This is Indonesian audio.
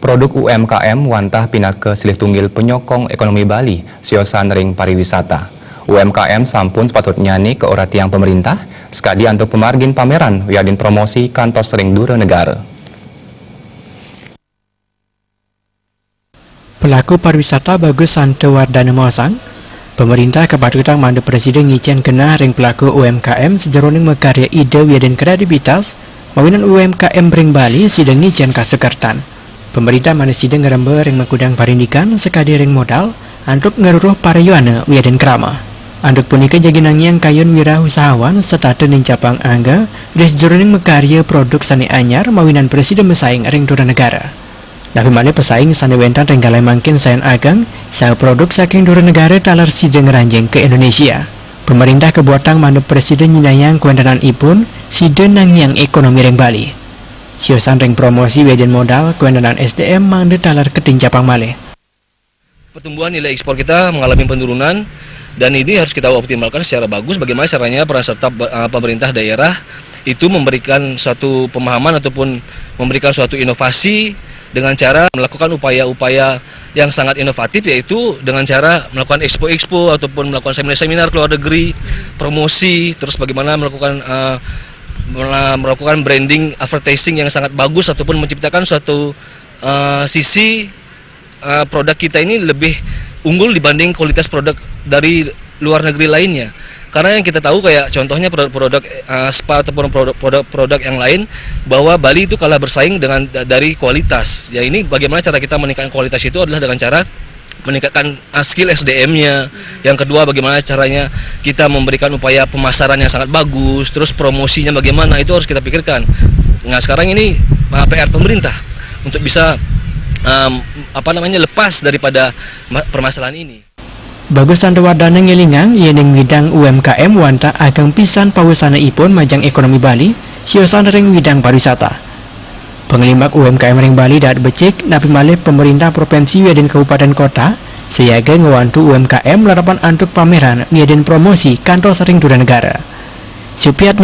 Produk UMKM wantah pinake silih tunggil penyokong ekonomi Bali, siosan ring pariwisata. UMKM sampun sepatutnya nih ke ora tiang pemerintah, sekadi untuk pemargin pameran, wiadin promosi kantos ring dura negara. Pelaku pariwisata Bagus Santo Wardana Mosang, pemerintah kepatutan mandu presiden ngicen kena ring pelaku UMKM sejeroning mekarya ide wiadin kredibilitas, mawinan UMKM ring Bali sidang ngicen kasukertan. Pemerintah mana sidang ngerembe ring mengkudang parindikan sekadi ring modal untuk ngeruruh parayuana wiadin krama. Anduk punika jaginang yang kayun wirausahawan serta tening capang angga des jeroning mekarya produk sani anyar mawinan presiden mesaing ring dura negara. Tapi malah pesaing sani wentan renggalai mangkin sayan agang saya produk saking dura negara talar sidang ranjeng ke Indonesia. Pemerintah kebuatan mandu presiden nyinayang kuendanan ipun sidang yang ekonomi ring Bali. Siosan ring promosi wiadin modal kuendanan SDM mandu talar keting capang malih. Pertumbuhan nilai ekspor kita mengalami penurunan dan ini harus kita optimalkan secara bagus. Bagaimana caranya peran serta pemerintah daerah itu memberikan suatu pemahaman ataupun memberikan suatu inovasi dengan cara melakukan upaya-upaya yang sangat inovatif, yaitu dengan cara melakukan expo-expo ataupun melakukan seminar-seminar ke luar negeri, promosi, terus bagaimana melakukan branding, advertising yang sangat bagus ataupun menciptakan suatu sisi produk kita ini lebih unggul dibanding kualitas produk dari luar negeri lainnya. Karena yang kita tahu kayak contohnya produk spa ataupun produk yang lain, bahwa Bali itu kalah bersaing dari kualitas. Ya, ini bagaimana cara kita meningkatkan kualitas itu adalah dengan cara meningkatkan skill SDM-nya. Yang kedua, bagaimana caranya kita memberikan upaya pemasaran yang sangat bagus, terus promosinya bagaimana, itu harus kita pikirkan. Nah, sekarang ini PR pemerintah untuk bisa lepas daripada permasalahan ini. Bagus Santo Wardana ngelingang yening bidang UMKM wanta agang pisan pawusana ipun majang ekonomi Bali siosan ring bidang pariwisata. Pengelimak UMKM ring Bali daat becik napi malih pemerintah provinsi wiadin kabupaten kota siaga ngewantu UMKM larapan antuk pameran wiadin promosi kantor sering dura negara. Supiat